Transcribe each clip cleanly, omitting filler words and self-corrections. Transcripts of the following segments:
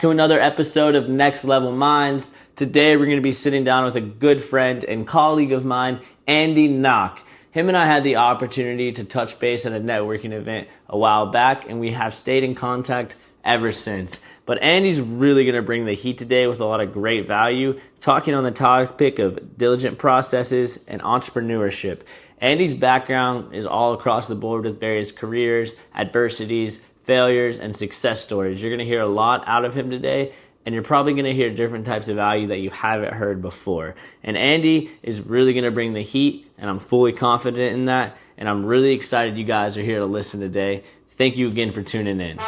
To another episode of Next Level Minds. Today we're going to be sitting down with a good friend and colleague of mine, Andy Nock. Him and I had the opportunity to touch base at a networking event a while back, and we have stayed in contact ever since. But Andy's really going to bring the heat today with a lot of great value, talking on the topic of diligent processes and entrepreneurship. Andy's background is all across the board with various careers, adversities, failures, and success stories. You're going to hear a lot out of him today, and you're probably going to hear different types of value that you haven't heard before. And Andy is really going to bring the heat, and I'm fully confident in that, and I'm really excited you guys are here to listen today. Thank you again for tuning in.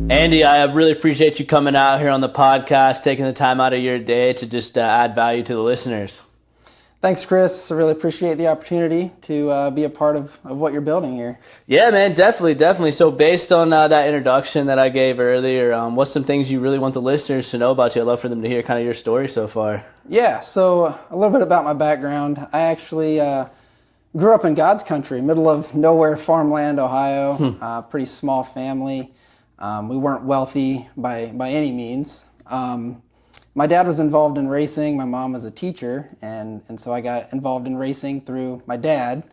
Andy, I really appreciate you coming out here on the podcast, taking the time out of your day to just add value to the listeners. Thanks, Chris. I really appreciate the opportunity to be a part of what you're building here. Yeah, man, definitely. So based on that introduction that I gave earlier, what's some things you really want the listeners to know about you? I'd love for them to hear kind of your story so far. Yeah, so a little bit about my background. I actually grew up in God's country, middle of nowhere farmland, Ohio, pretty small family. We weren't wealthy by any means. My dad was involved in racing. My mom was a teacher, and so I got involved in racing through my dad.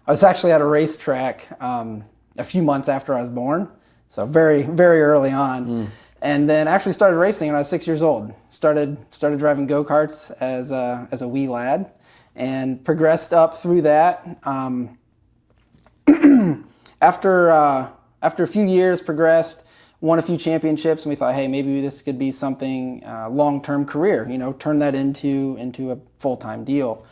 I was actually at a racetrack a few months after I was born, so very, very early on. And then actually started racing when I was 6 years old. Started driving go-karts as a wee lad, and progressed up through that. After a few years, progressed. Won a few championships, and we thought, hey, maybe this could be something long-term career. Turn that into a full-time deal.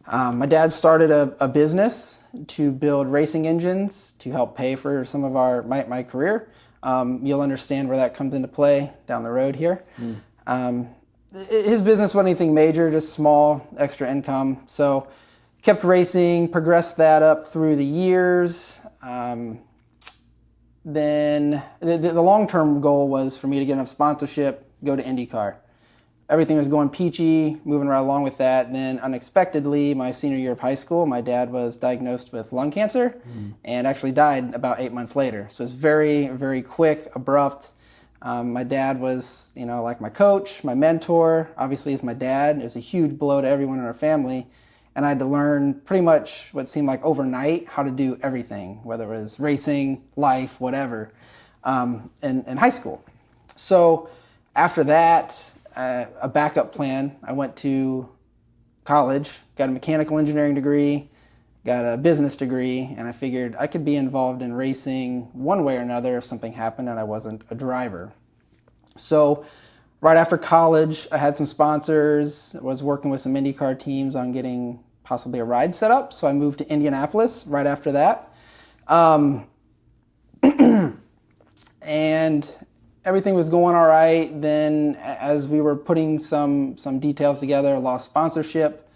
My dad started a business to build racing engines to help pay for some of my career. You'll understand where that comes into play down the road here. His business wasn't anything major, just small extra income. So kept racing, progressed that up through the years. Then the long-term goal was for me to get enough sponsorship, go to IndyCar. Everything was going peachy, moving right along with that. Then unexpectedly, my senior year of high school, my dad was diagnosed with lung cancer and actually died about 8 months later. So it's very, very quick, abrupt. My dad was, like my coach, my mentor. Obviously, he's my dad. It was a huge blow to everyone in our family. And I had to learn pretty much what seemed like overnight how to do everything, whether it was racing, life, whatever, in high school. So after that, a backup plan, I went to college, got a mechanical engineering degree, got a business degree, and I figured I could be involved in racing one way or another if something happened and I wasn't a driver. So right after college, I had some sponsors, was working with some IndyCar teams on getting possibly a ride set up. So I moved to Indianapolis right after that. And everything was going all right. Then as we were putting some details together, lost sponsorship.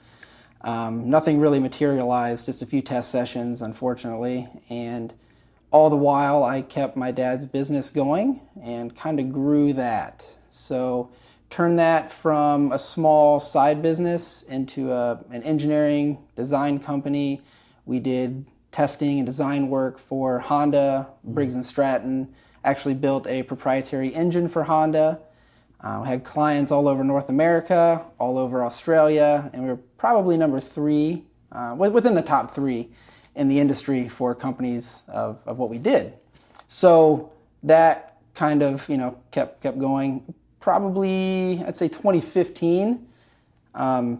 Nothing really materialized, just a few test sessions, unfortunately. And all the while, I kept my dad's business going and kind of grew that. So turned that from a small side business into an engineering design company. We did testing and design work for Honda, Briggs & Stratton, actually built a proprietary engine for Honda. We had clients all over North America, all over Australia, and we were probably number 3, within the top 3 in the industry for companies of what we did. So that kind of, kept going. Probably, I'd say 2015,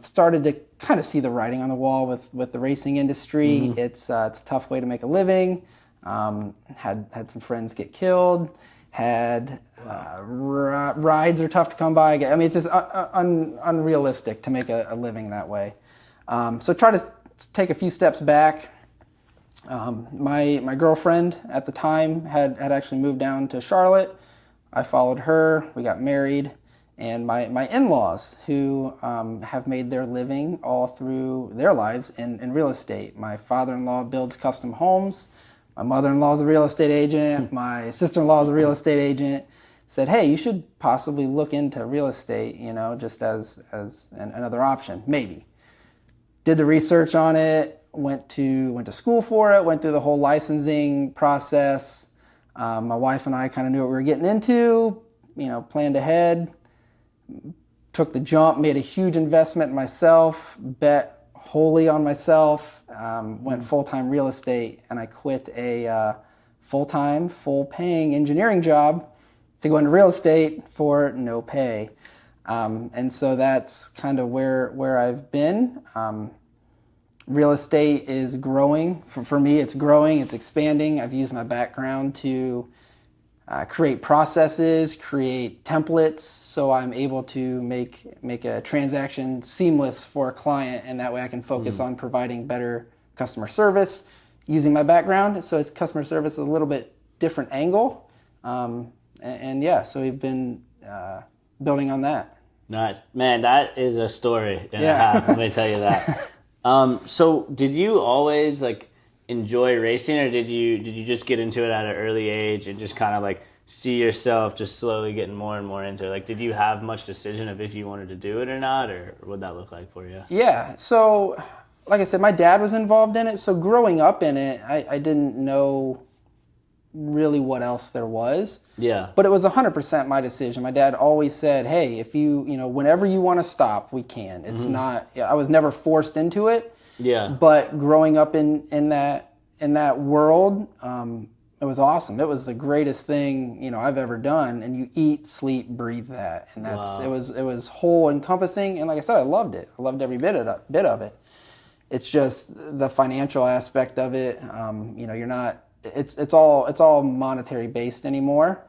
started to kind of see the writing on the wall with the racing industry. It's a tough way to make a living. Had some friends get killed. Rides are tough to come by. I mean, it's just unrealistic to make a living that way. So try to take a few steps back. My girlfriend at the time had actually moved down to Charlotte. I followed her, we got married, and my in-laws, who have made their living all through their lives in real estate. My father-in-law builds custom homes. My mother-in-law is a real estate agent. My sister-in-law is a real estate agent. said, hey, you should possibly look into real estate, just as another option, maybe. Did the research on it, went to school for it, went through the whole licensing process. My wife and I kind of knew what we were getting into, planned ahead, took the jump, made a huge investment in myself, bet wholly on myself, went full-time real estate, and I quit a full-time, full-paying engineering job to go into real estate for no pay. And so that's kind of where I've been. Real estate is growing. For me, it's growing, it's expanding. I've used my background to create processes, create templates, so I'm able to make a transaction seamless for a client, and that way I can focus on providing better customer service using my background. So it's customer service a little bit different angle. And yeah, so we've been building on that. Nice. Man, that is a story and a half, let me tell you that. So did you always enjoy racing, or did you just get into it at an early age and just kind of see yourself just slowly getting more and more into it? Did you have much decision of if you wanted to do it or not, or what would that look like for you? Yeah, so like I said, my dad was involved in it, so growing up in it, I didn't know really what else there was. Yeah. But it was 100% my decision. My dad always said, hey, if you, whenever you want to stop, we can. It's not, I was never forced into it. Yeah. But growing up in that world, it was awesome. It was the greatest thing, I've ever done. And you eat, sleep, breathe that. And it was whole encompassing. And like I said, I loved it. I loved every bit of it. It's just the financial aspect of it. You're not, it's all monetary based anymore.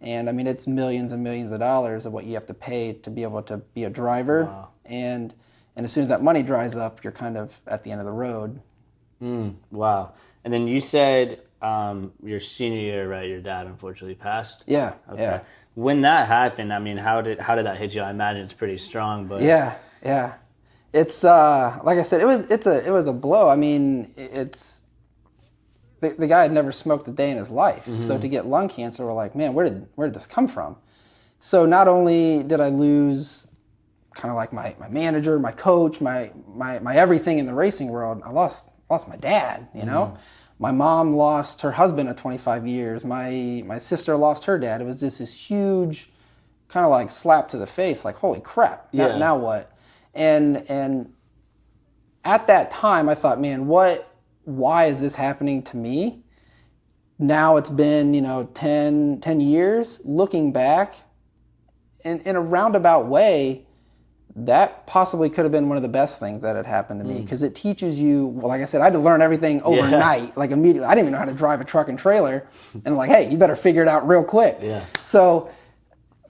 And I mean, it's millions and millions of dollars of what you have to pay to be able to be a driver. Wow. And as soon as that money dries up, you're kind of at the end of the road. Wow. And then you said your senior year, right? Your dad unfortunately passed. Yeah. Okay. Yeah. When that happened, I mean, how did that hit you? I imagine it's pretty strong, but yeah. It's like I said, it was a blow. I mean, the guy had never smoked a day in his life. So to get lung cancer, we're like, man, where did this come from? So not only did I lose kind of like my manager, my coach, my everything in the racing world, I lost my dad, My mom lost her husband of 25 years. My sister lost her dad. It was just this huge kind of like slap to the face, like, holy crap, now what? And at that time, I thought, man, why is this happening to me? Now it's been, 10 years. Looking back, in a roundabout way, that possibly could have been one of the best things that had happened to me, because it teaches you, well, like I said, I had to learn everything overnight, like immediately. I didn't even know how to drive a truck and trailer. And like, hey, you better figure it out real quick. Yeah. So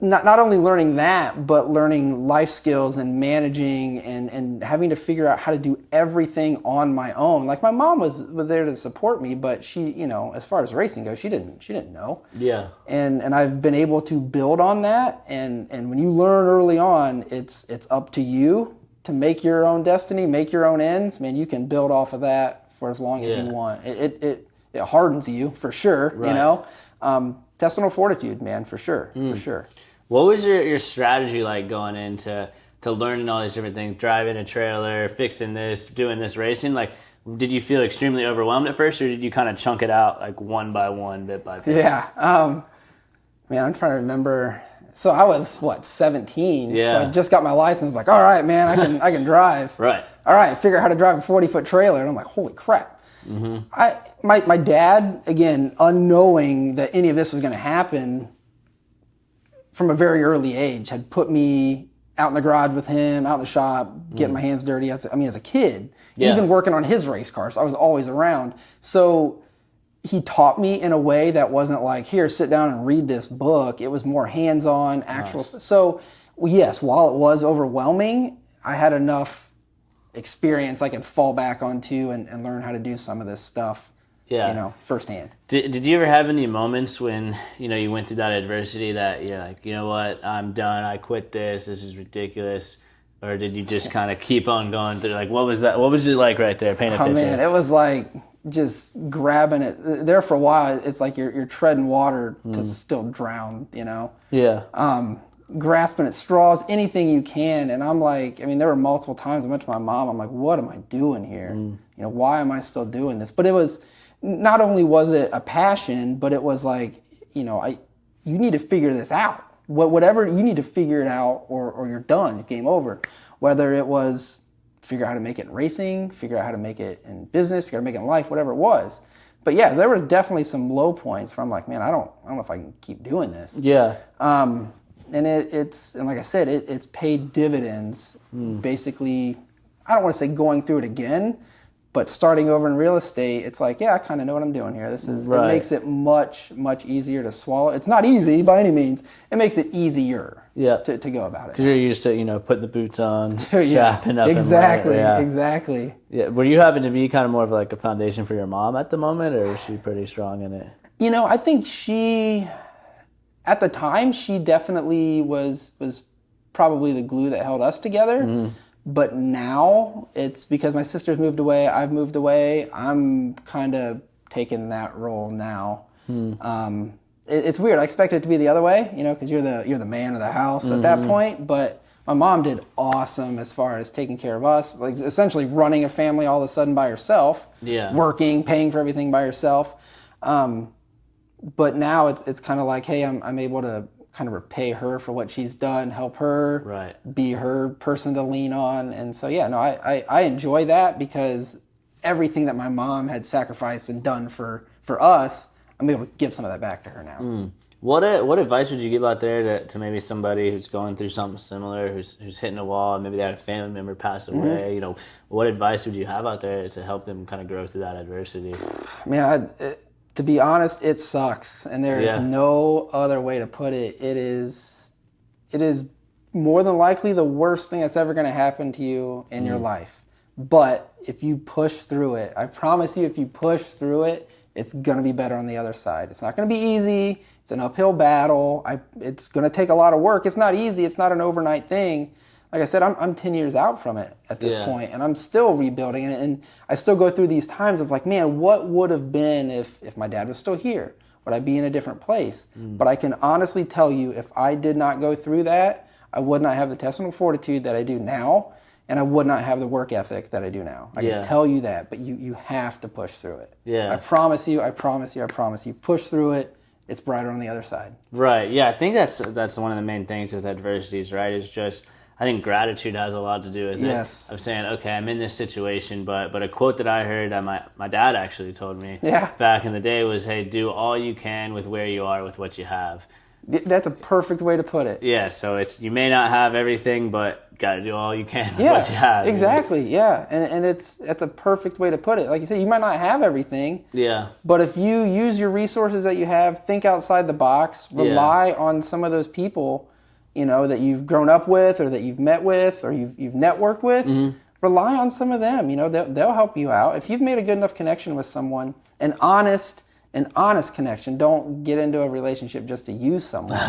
not only learning that, but learning life skills and managing and having to figure out how to do everything on my own. Like my mom was there to support me, but she, as far as racing goes, she didn't know. Yeah. And I've been able to build on that. And when you learn early on, it's up to you to make your own destiny, make your own ends. Man, you can build off of that for as long as you want. It hardens you for sure. Right. Intestinal fortitude, man, for sure, for sure. What was your strategy like going into learning all these different things, driving a trailer, fixing this, doing this racing? Like, did you feel extremely overwhelmed at first, or did you kind of chunk it out like one by one, bit by bit? Yeah. Man, I'm trying to remember. So I was, 17? Yeah. So I just got my license. Like, all right, man, I can drive. Right. All right, figure out how to drive a 40-foot trailer. And I'm like, holy crap. My dad, again, unknowing that any of this was going to happen, from a very early age, had put me out in the garage with him, out in the shop, getting my hands dirty. As a kid, even working on his race cars, I was always around. So he taught me in a way that wasn't like, here, sit down and read this book. It was more hands-on, actual stuff. So yes, while it was overwhelming, I had enough experience I could fall back onto and learn how to do some of this stuff. Firsthand. Did you ever have any moments when, you went through that adversity that you're like, you know what, I'm done, I quit this is ridiculous, Or did you just kind of keep on going through? Like, what was that? What was it like right there? Paint a picture. Oh man, it was like just grabbing it. There for a while, it's like you're treading water to still drown, you know? Yeah. Grasping at straws, anything you can. And I'm like, I mean, there were multiple times I went to my mom, I'm like, what am I doing here? You know, why am I still doing this? But it was, not only was it a passion, but it was like, you know, you need to figure this out. Whatever, you need to figure it out or you're done. It's game over. Whether it was figure out how to make it in racing, figure out how to make it in business, figure out how to make it in life, whatever it was. But yeah, there were definitely some low points where I'm like, man, I don't know if I can keep doing this. Yeah. And it's like I said, it's paid dividends. Basically, I don't want to say going through it again, but starting over in real estate, it's like, yeah, I kind of know what I'm doing here. This is It makes it much easier to swallow. It's not easy by any means. It makes it easier to go about it. Because you're used to, you know, putting the boots on, strapping up. Exactly. Yeah. Were you having to be kind of more of like a foundation for your mom at the moment, or was she pretty strong in it? You know, I think at the time, she definitely was probably the glue that held us together. But now it's because my sister's moved away, I've moved away. I'm kind of taking that role now. It's weird. I expect it to be the other way, you know, because you're the man of the house at that point. But my mom did awesome as far as taking care of us, like essentially running a family all of a sudden by herself, working, paying for everything by herself. But now it's kind of like, hey, I'm able to kind of repay her for what she's done, help her, be her person to lean on. And so, yeah, no, I enjoy that because everything that my mom had sacrificed and done for us, I'm able to give some of that back to her now. What advice would you give out there to maybe somebody who's going through something similar, who's hitting a wall, and maybe they had a family member pass away? You know, what advice would you have out there to help them kind of grow through that adversity? Man, to be honest, it sucks, and there is no other way to put it. It is more than likely the worst thing that's ever going to happen to you in your life. But if you push through it, I promise you, if you push through it, it's going to be better on the other side. It's not going to be easy. It's an uphill battle. It's going to take a lot of work. It's not easy. It's not an overnight thing. Like I said, I'm 10 years out from it at this point, and I'm still rebuilding it. And I still go through these times of like, man, what would have been if my dad was still here? Would I be in a different place? But I can honestly tell you, if I did not go through that, I would not have the intestinal fortitude that I do now, and I would not have the work ethic that I do now. I can tell you that, but you have to push through it. I promise you, push through it. It's brighter on the other side. Right, yeah, I think that's one of the main things with adversities, right, is just, I think gratitude has a lot to do with it. Of saying, okay, I'm in this situation, but a quote that I heard that my dad actually told me back in the day was, hey, do all you can with where you are with what you have. That's a perfect way to put it. Yeah, so it's, you may not have everything, but got to do all you can with what you have. Exactly, and that's a perfect way to put it. Like you said, you might not have everything. But if you use your resources that you have, think outside the box, rely on some of those people, you know, that you've grown up with or that you've met with or you've networked with, rely on some of them. You know, they'll help you out. If you've made a good enough connection with someone, an honest connection, don't get into a relationship just to use someone.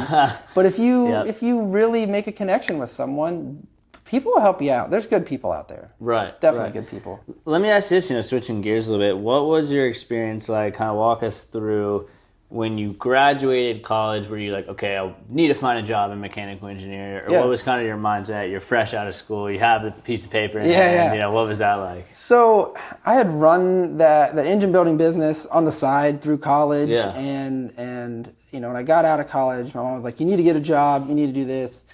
But if you really make a connection with someone, people will help you out. There's good people out there. Definitely good people. Let me ask this, you know, switching gears a little bit. What was your experience like? Kind of walk us through when you graduated college. Were you like, okay, I need to find a job in mechanical engineering? Or what was kind of your mindset? You're fresh out of school. You have the piece of paper in hand. You know, what was that like? So I had run that engine building business on the side through college. And you know, when I got out of college, my mom was like, you need to get a job. You need to do this.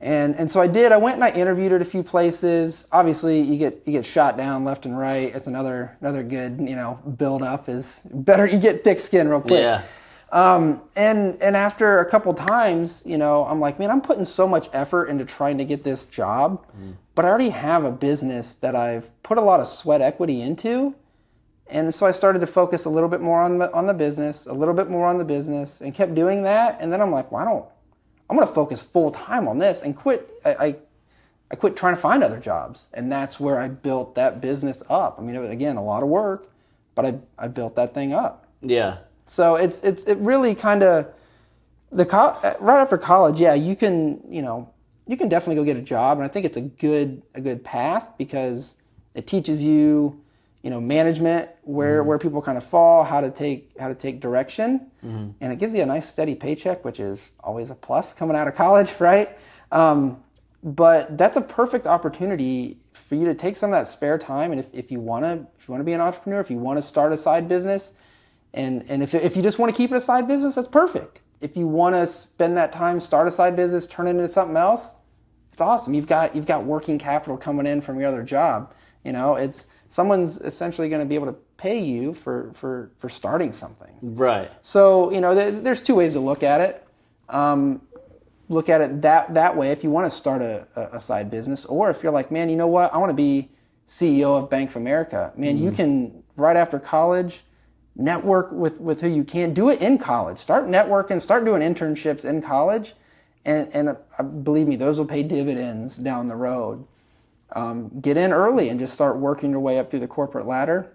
And so I did. I went and I interviewed at a few places. Obviously, you get shot down left and right. It's another good, you know, build up is better. You get thick skin real quick. And after a couple times, you know, I'm like, man, I'm putting so much effort into trying to get this job, but I already have a business that I've put a lot of sweat equity into. And so I started to focus a little bit more on the business, and kept doing that. And then I'm like, well, I'm going to focus full time on this and quit. I quit trying to find other jobs. And that's where I built that business up. I mean, it was, again, a lot of work, but I built that thing up. So it really kind of, right after college, you can, you know, you can definitely go get a job, and I think it's a good path because it teaches you, management, where people kind of fall, how to take direction, and it gives you a nice steady paycheck, which is always a plus coming out of college, right? But that's a perfect opportunity for you to take some of that spare time, and if you want to be an entrepreneur, if you want to start a side business, and if you just want to keep it a side business, that's perfect. If you want to spend that time, start a side business, turn it into something else, it's awesome. You've got working capital coming in from your other job. It's someone's essentially going to be able to pay you for starting something. Right. So there's two ways to look at it. Look at it that way if you want to start a side business, or if you're like, man, you know what, I want to be CEO of Bank of America. Man, you can, right after college, network with who you can. Do it in college. Start networking, start doing internships in college, and believe me, those will pay dividends down the road. Get in early and just start working your way up through the corporate ladder.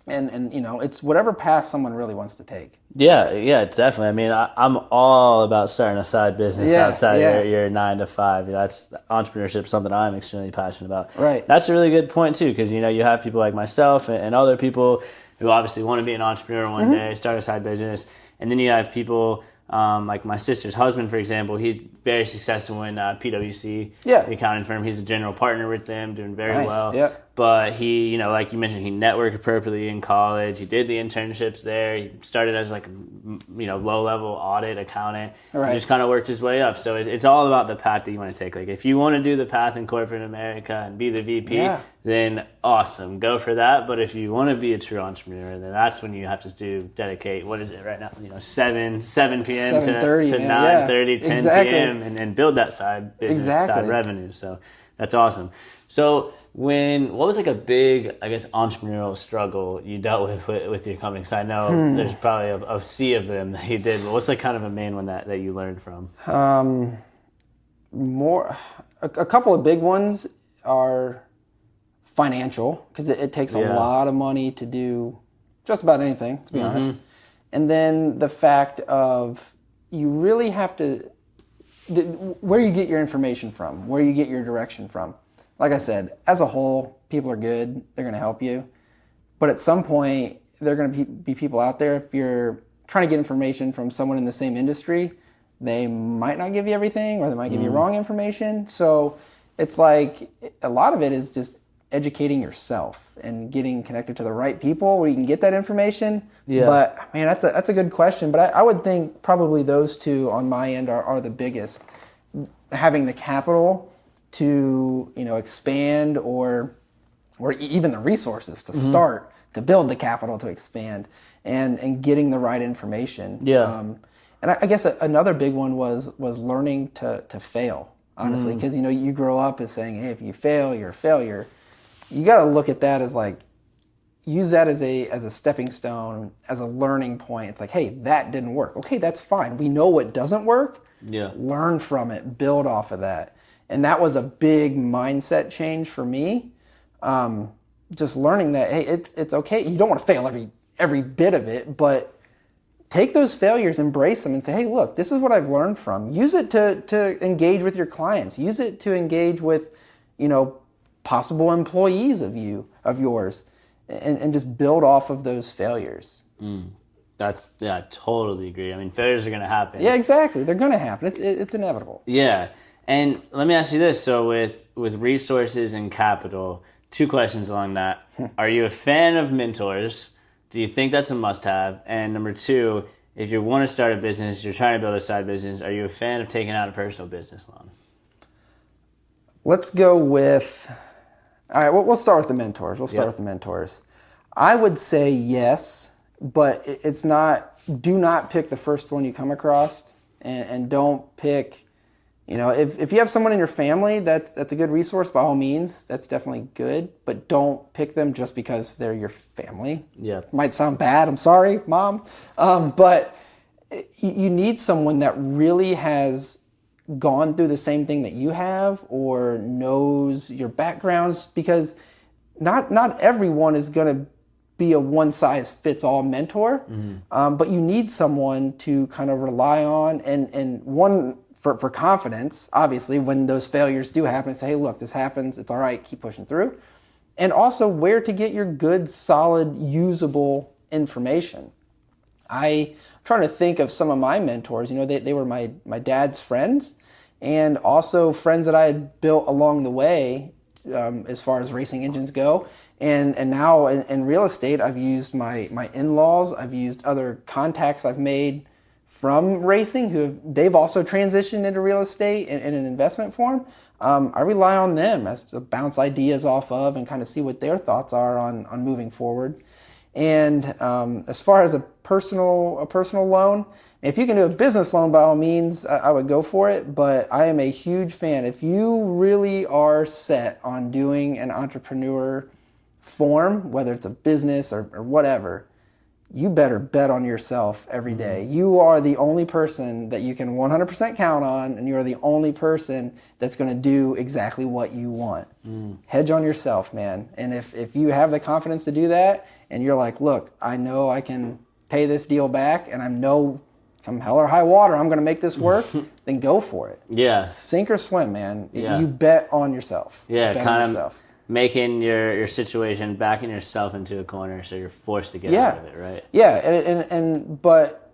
And it's whatever path someone really wants to take. Yeah, definitely. I mean, I'm all about starting a side business outside your 9 to 5. That's entrepreneurship, something I'm extremely passionate about. Right. That's a really good point too, because you have people like myself and other people who obviously want to be an entrepreneur one day, start a side business, and then you have people like my sister's husband, for example. He's very successful in PwC, the accounting firm. He's a general partner with them, doing very well. Yeah. But he, like you mentioned, he networked appropriately in college. He did the internships there. He started as like, low-level audit accountant. Right. He just kind of worked his way up. So it's all about the path that you want to take. Like if you want to do the path in corporate America and be the VP, then awesome, go for that. But if you want to be a true entrepreneur, then that's when you have to dedicate, what is it right now? 7 p.m. to 9:30, 10 p.m. and build that side business, side revenue. So that's awesome. So what was like a big, I guess, entrepreneurial struggle you dealt with your company? Because I know there's probably a sea of them that you did, but what's like kind of a main one that you learned from? A couple of big ones are financial, because it takes a lot of money to do just about anything, to be honest. And then the fact of you really have to, where you get your information from, where you get your direction from. Like I said, as a whole, people are good. They're going to help you. But at some point, there are going to be people out there, if you're trying to get information from someone in the same industry, they might not give you everything, or they might give you wrong information. So it's like a lot of it is just educating yourself and getting connected to the right people where you can get that information. Yeah. But man, that's a good question. But I would think probably those two on my end are the biggest. Having the capital to expand, or even the resources to start, to build the capital to expand, and getting the right information. Yeah. And I guess another big one was learning to fail, honestly, because you grow up as saying, hey, if you fail, you're a failure. You got to look at that as like, use that as a stepping stone, as a learning point. It's like, hey, that didn't work. Okay, that's fine. We know what doesn't work. Yeah. Learn from it, build off of that. And that was a big mindset change for me. Just learning that, hey, it's okay. You don't want to fail every bit of it, but take those failures, embrace them, and say, hey, look, this is what I've learned from. Use it to engage with your clients. Use it to engage with, possible employees of yours, and just build off of those failures. I totally agree. I mean, failures are going to happen. Yeah, exactly. They're going to happen. It's inevitable. Yeah. And let me ask you this. So with resources and capital, 2 questions along that. Are you a fan of mentors? Do you think that's a must-have? And number 2, if you want to start a business, you're trying to build a side business, are you a fan of taking out a personal business loan? Let's go with... All right, we'll start with the mentors. I would say yes, but it's not... Do not pick the first one you come across, and don't pick... if you have someone in your family that's a good resource, by all means, that's definitely good. But don't pick them just because they're your family. Yeah, might sound bad. I'm sorry, Mom, but you need someone that really has gone through the same thing that you have, or knows your backgrounds. Because not everyone is going to be a one-size-fits-all mentor, but you need someone to kind of rely on. And one for confidence, obviously, when those failures do happen, say, hey, look, this happens. It's all right. Keep pushing through. And also where to get your good, solid, usable information. I'm trying to think of some of my mentors. They were my dad's friends, and also friends that I had built along the way as far as racing engines go. And now in real estate, I've used my in-laws. I've used other contacts I've made from racing they've also transitioned into real estate in an investment form. I rely on them as to bounce ideas off of and kind of see what their thoughts are on moving forward. And as far as a personal loan, if you can do a business loan, by all means, I would go for it. But I am a huge fan. If you really are set on doing an entrepreneur form, whether it's a business or whatever, you better bet on yourself every day. You are the only person that you can 100% count on, and you are the only person that's going to do exactly what you want. Hedge on yourself, man. And if you have the confidence to do that, and you're like, look, I know I can pay this deal back, and I know come hell or high water, I'm going to make this work, then go for it. Yeah. Sink or swim, man. Yeah. You bet on yourself. Yeah, bet kind on of yourself. Making your situation, backing yourself into a corner so you're forced to get out of it, right? Yeah, but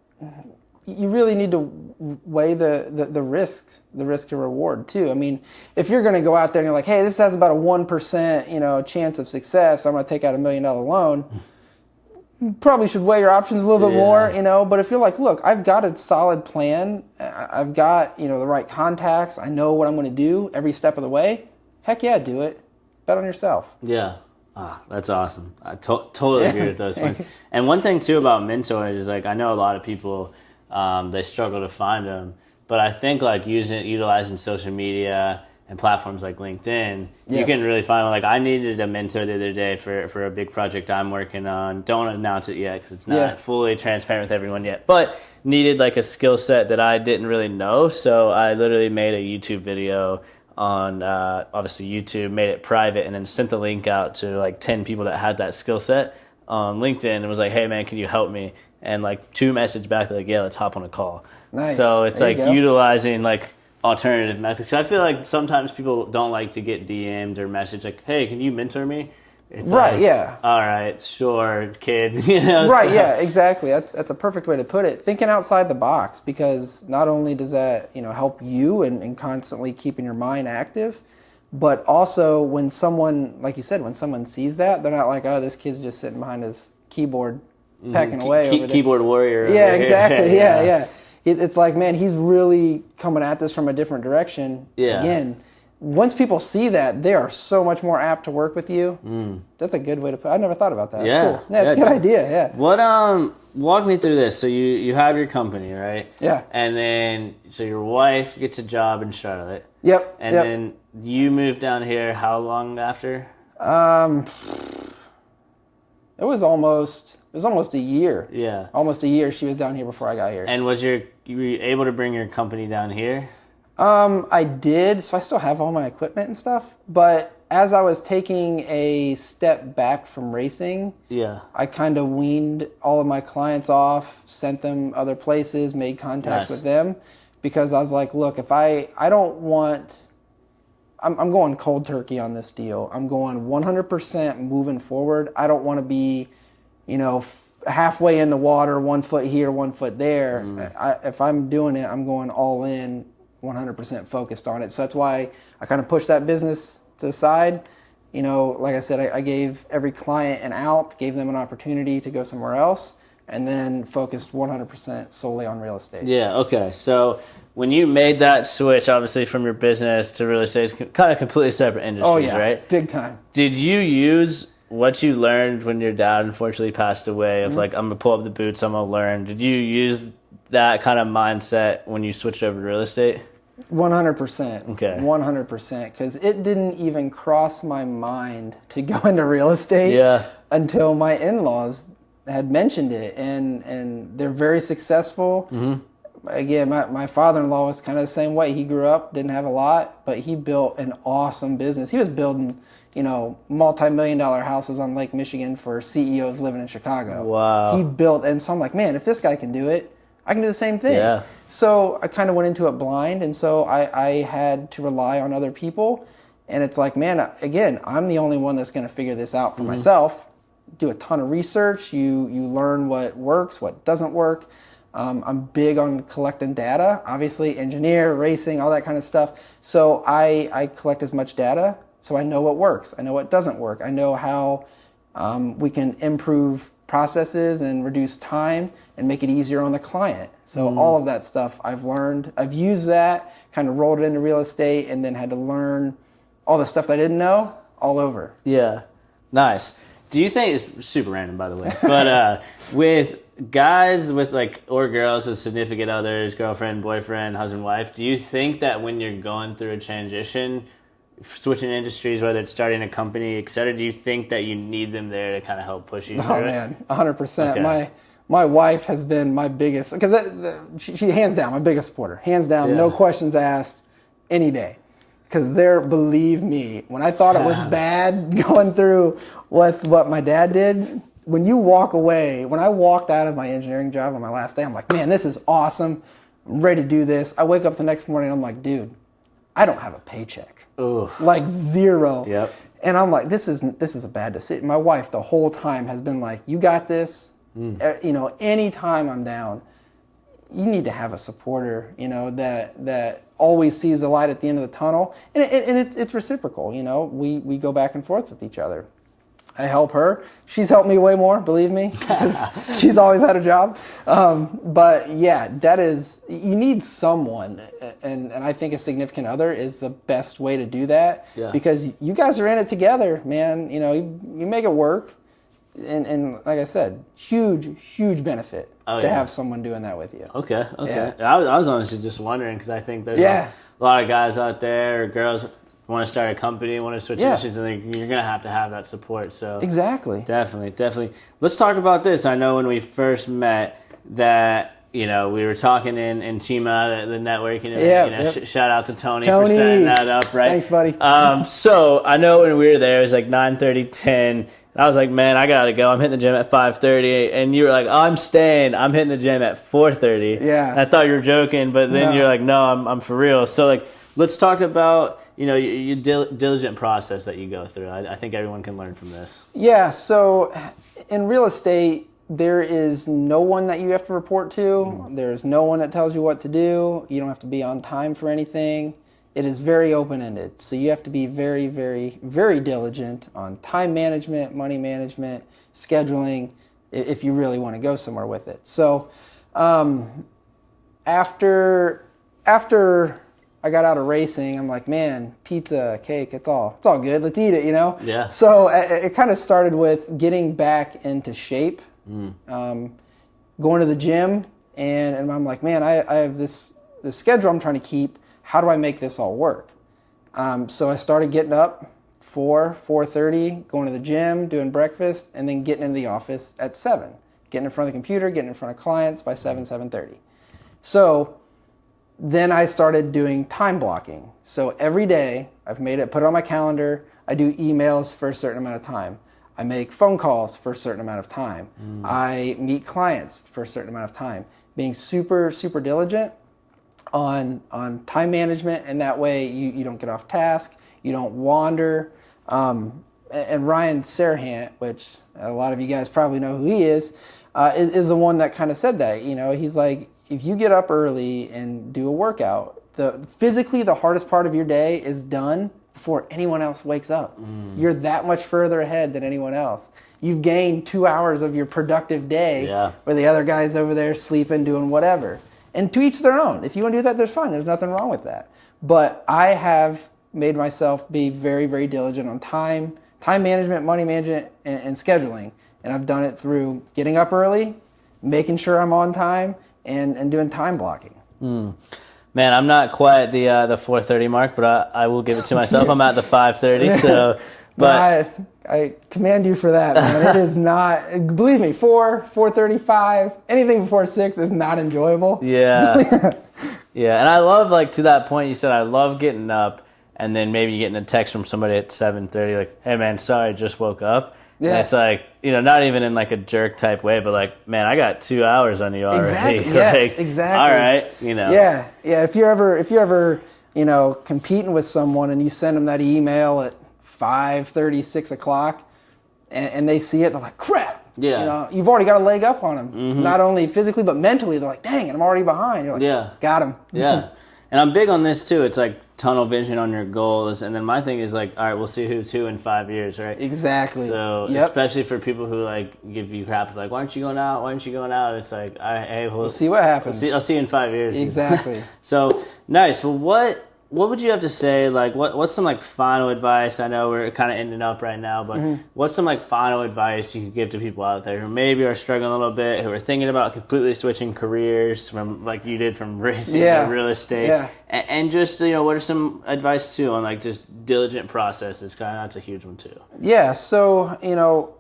you really need to weigh the risk to reward too. I mean, if you're going to go out there and you're like, hey, this has about a 1% chance of success, I'm going to take out $1 million loan. You probably should weigh your options a little bit more, But if you're like, look, I've got a solid plan, I've got the right contacts, I know what I'm going to do every step of the way. Heck yeah, do it. Bet on yourself. Yeah. That's awesome. I totally agree with those points. And one thing too about mentors is I know a lot of people, they struggle to find them, but I think utilizing social media and platforms like LinkedIn, you can really find one. I needed a mentor the other day for a big project I'm working on. Don't announce it yet because it's not fully transparent with everyone yet, but needed a skill set that I didn't really know. So I literally made a YouTube video on obviously YouTube, made it private, and then sent the link out to 10 people that had that skill set on LinkedIn, and was like, hey man, can you help me? And 2 message back, they're like, yeah, let's hop on a call. Nice. So it's utilizing alternative methods. So I feel like sometimes people don't like to get DM'd or messaged hey, can you mentor me? It's yeah. All right, sure, kid. Right, yeah, exactly. That's a perfect way to put it. Thinking outside the box, because not only does that help you and constantly keeping your mind active, but also when someone, like you said, when someone sees that, they're not like, oh, this kid's just sitting behind his keyboard packing away over there. Keyboard warrior. Yeah, exactly. Yeah. It's like, man, he's really coming at this from a different direction. Yeah. Again, once people see that, they are so much more apt to work with you. That's a good way to put it. I never thought about that. That's cool. Yeah, it's a good idea, yeah. What, walk me through this. So you have your company, right? Yeah. And then, so your wife gets a job in Charlotte. Yep. And then you moved down here how long after? It was almost a year. Yeah. Almost a year she was down here before I got here. And were you able to bring your company down here? I did, so I still have all my equipment and stuff, but as I was taking a step back from racing, I kind of weaned all of my clients off, sent them other places, made contacts with them, because I was like, look, if I'm going cold turkey on this deal. I'm going 100% moving forward. I don't want to be, halfway in the water, 1 foot here, 1 foot there. If I'm doing it, I'm going all in, 100% focused on it. So that's why I kind of pushed that business to the side. Like I said, I gave every client an out, gave them an opportunity to go somewhere else, and then focused 100% solely on real estate. Yeah, okay. So when you made that switch, obviously, from your business to real estate, it's kind of completely separate industries, right? Big time. Did you use what you learned when your dad unfortunately passed away of I'm going to pull up the boots, I'm going to learn? Did you use that kind of mindset when you switched over to real estate? 100%. Okay. 100%. Because it didn't even cross my mind to go into real estate until my in-laws had mentioned it. And they're very successful. Again, my father-in-law was kind of the same way. He grew up, didn't have a lot, but he built an awesome business. He was building, multi-million-dollar houses on Lake Michigan for CEOs living in Chicago. Wow. He built, and so I'm like, man, if this guy can do it, I can do the same thing. Yeah. So I kind of went into it blind, and so I had to rely on other people. And it's like, man, again, I'm the only one that's going to figure this out for myself. Do a ton of research. You learn what works, what doesn't work. I'm big on collecting data, obviously, engineer, racing, all that kind of stuff. So I collect as much data so I know what works. I know what doesn't work. I know how we can improve processes and reduce time and make it easier on the client. So all of that stuff I've learned. I've used that, kind of rolled it into real estate, and then had to learn all the stuff that I didn't know all over. Yeah. Nice. Do you think, it's super random by the way, but with guys with like, or girls with significant others, girlfriend, boyfriend, husband, wife, do you think that when you're going through a transition, switching industries, whether it's starting a company, et cetera, do you think that you need them there to kind of help push you through it? Oh man, 100%. Okay. My wife has been my biggest, because she hands down my biggest supporter, hands down, no questions asked, any day. Because believe me, when I thought it was bad going through what my dad did, when you walk away, when I walked out of my engineering job on my last day, I'm like, man, this is awesome. I'm ready to do this. I wake up the next morning, I'm like, dude, I don't have a paycheck. Oof. Like zero. Yep. And I'm like, this is a bad decision. My wife the whole time has been like, you got this. You know, anytime I'm down, you need to have a supporter, you know, that always sees the light at the end of the tunnel. And it's reciprocal, you know. We go back and forth with each other. I help her. She's helped me way more, believe me, because she's always had a job. But yeah, you need someone. And I think a significant other is the best way to do that. Yeah. Because you guys are in it together, man. You know, you make it work. And like I said, huge benefit to have someone doing that with you. Okay. Yeah. I was honestly just wondering because I think there's a lot of guys out there, or girls, want to start a company, want to switch industries, and you're going to have that support. So exactly. Definitely. Let's talk about this. I know when we first met that, you know, we were talking in Chima, the networking event. Shout out to Tony for setting that up, right? Thanks, buddy. So I know when we were there, it was like 9:30, 10. I was like, man, I got to go. I'm hitting the gym at 5:30. And you were like, oh, I'm staying. I'm hitting the gym at 4:30. Yeah. And I thought you were joking, but then you're like, no, I'm for real. So, like, let's talk about, you know, your diligent process that you go through. I think everyone can learn from this. Yeah, so in real estate, there is no one that you have to report to. There's no one that tells you what to do. You don't have to be on time for anything. It is very open-ended, so you have to be very, very, very diligent on time management, money management, scheduling, if you really want to go somewhere with it. So after I got out of racing, I'm like, man, pizza, cake, it's all good. Let's eat it, you know? Yeah. So it kind of started with getting back into shape, going to the gym, and I'm like, man, I have this schedule I'm trying to keep. How do I make this all work? So I started getting up 4:30, going to the gym, doing breakfast, and then getting into the office at 7. Getting in front of the computer, getting in front of clients by 7:30. So then I started doing time blocking. So every day, put it on my calendar. I do emails for a certain amount of time. I make phone calls for a certain amount of time. I meet clients for a certain amount of time. Being super, super diligent on time management, and that way you don't get off task, you don't wander. And Ryan Serhant, which a lot of you guys probably know who he is the one that kind of said that. You know, he's like, if you get up early and do a workout, physically the hardest part of your day is done before anyone else wakes up. You're that much further ahead than anyone else. You've gained 2 hours of your productive day where the other guy's over there sleeping, doing whatever. And to each their own. If you want to do that, there's fine. There's nothing wrong with that. But I have made myself be very, very diligent on time management, money management, and scheduling. And I've done it through getting up early, making sure I'm on time, and doing time blocking. Man, I'm not quite at the 4:30 mark, but I will give it to myself. I'm at the 5:30. So, but I commend you for that, man. It is not, believe me, 4:35, anything before 6 is not enjoyable. Yeah. Yeah, and I love, like, to that point you said, I love getting up and then maybe getting a text from somebody at 7:30 like, hey man, sorry, I just woke up. Yeah. And it's like, not even in like a jerk type way, but like, man, I got 2 hours on you already. Exactly. Yes, like, exactly. All right. Yeah. Yeah. If you're ever, competing with someone and you send them that email at 5:30, 6 o'clock and they see it, they're like, crap. Yeah. You've already got a leg up on them. Not only physically, but mentally. They're like, dang it, I'm already behind. You're like, got him. Yeah. And I'm big on this too. It's like tunnel vision on your goals. And then my thing is like, all right, we'll see who's who in 5 years, right? Exactly. So especially for people who like give you crap, like, why aren't you going out? Why aren't you going out? It's like, hey, we'll see what happens. I'll see you in 5 years. Exactly. So nice. Well, what would you have to say? Like, what's some like final advice? I know we're kind of ending up right now, but what's some like final advice you could give to people out there who maybe are struggling a little bit, who are thinking about completely switching careers from like you did from racing to real estate, and just what are some advice too on like just diligent processes? That's a huge one too. Yeah. So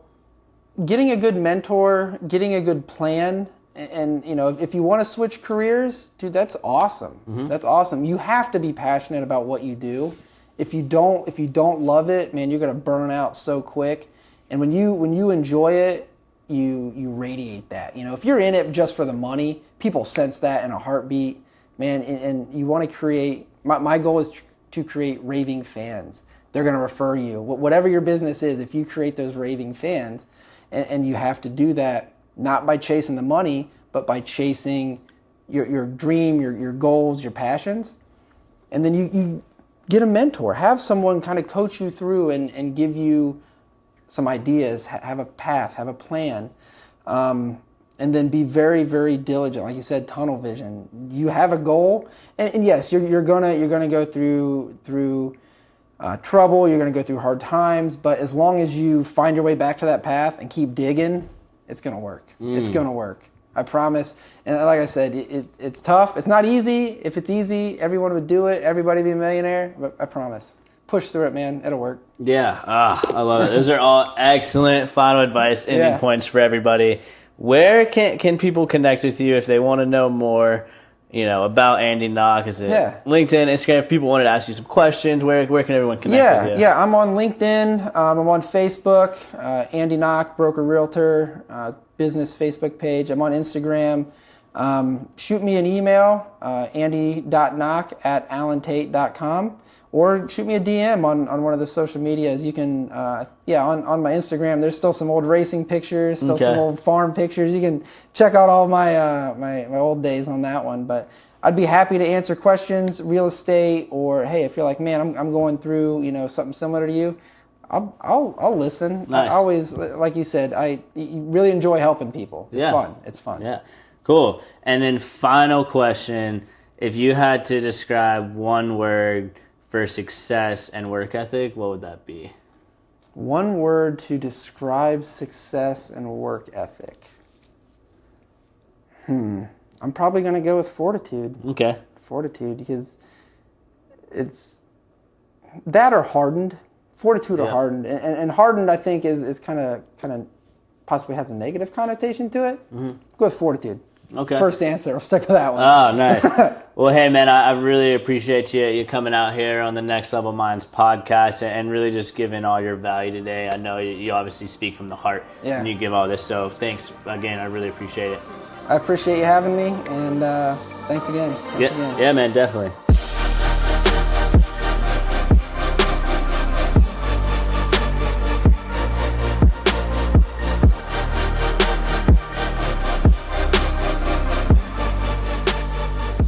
getting a good mentor, getting a good plan. And if you want to switch careers, dude, that's awesome. That's awesome. You have to be passionate about what you do. If you don't love it, man, you're gonna burn out so quick. And when you enjoy it, you radiate that. If you're in it just for the money, people sense that in a heartbeat, man. And you want to create. My goal is to create raving fans. They're gonna refer you. Whatever your business is, if you create those raving fans, and you have to do that. Not by chasing the money, but by chasing your dream, your goals, your passions. And then you get a mentor. Have someone kind of coach you through and give you some ideas, have a path, have a plan. And then be very, very diligent. Like you said, tunnel vision. You have a goal. And yes, you're gonna go through trouble, you're gonna go through hard times, but as long as you find your way back to that path and keep digging, it's going to work. It's going to work. I promise. And like I said, it's tough. It's not easy. If it's easy, everyone would do it. Everybody would be a millionaire. But I promise. Push through it, man. It'll work. Yeah. I love it. Those are all excellent final advice, ending points for everybody. Where can people connect with you if they want to know more, about Andy Nock? Is it LinkedIn, Instagram? If people wanted to ask you some questions, where can everyone connect with you? Yeah, I'm on LinkedIn. I'm on Facebook. Andy Nock, broker realtor, business Facebook page. I'm on Instagram. Shoot me an email, andy.nock@allentate.com. Or shoot me a DM on one of the social medias. You can, on my Instagram, there's still some old racing pictures, some old farm pictures. You can check out all my my old days on that one. But I'd be happy to answer questions, real estate, or hey, if you're like, man, I'm going through something similar to you, I'll listen. Nice. I always, like you said, I really enjoy helping people. It's fun. It's fun. Yeah, cool. And then final question: if you had to describe one word for success and work ethic, what would that be? One word to describe success and work ethic. I'm probably going to go with fortitude. Okay. Fortitude, because it's that or hardened. Fortitude or hardened. And hardened, I think, is kind of possibly has a negative connotation to it. Go with fortitude. Okay. First answer. I'll stick with that one. Oh, nice. Well, hey, man, I really appreciate you coming out here on the Next Level Minds podcast and really just giving all your value today. I know you obviously speak from the heart when you give all this. So thanks again. I really appreciate it. I appreciate you having me, and thanks again. Yeah, man, definitely.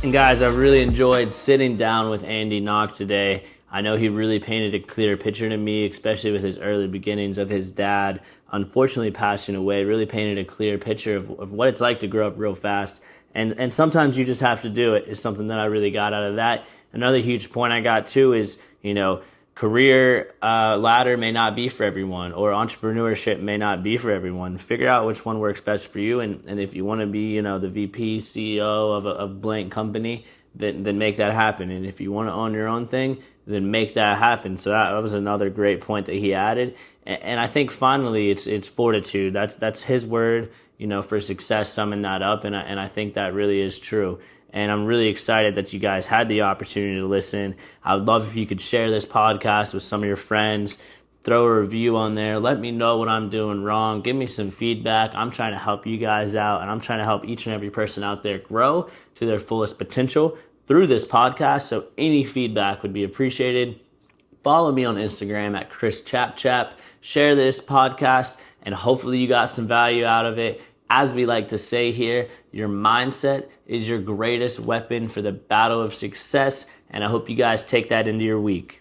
And guys, I've really enjoyed sitting down with Andy Nock today. I know he really painted a clear picture to me, especially with his early beginnings of his dad unfortunately passing away. Really painted a clear picture of what it's like to grow up real fast. And sometimes you just have to do it, is something that I really got out of that. Another huge point I got too is, career ladder may not be for everyone, or entrepreneurship may not be for everyone. Figure out which one works best for you, and if you want to be, the VP, CEO of a blank company, then make that happen. And if you want to own your own thing, then make that happen. So that was another great point that he added. And I think finally it's fortitude. That's his word, for success, summing that up, and I think that really is true. And I'm really excited that you guys had the opportunity to listen. I would love if you could share this podcast with some of your friends. throw a review on there. Let me know what I'm doing wrong. Give me some feedback. I'm trying to help you guys out, and I'm trying to help each and every person out there grow to their fullest potential through this podcast. So any feedback would be appreciated. Follow me on Instagram at ChrisChapChap. Share this podcast, and hopefully you got some value out of it. As we like to say here, your mindset is your greatest weapon for the battle of success, and I hope you guys take that into your week.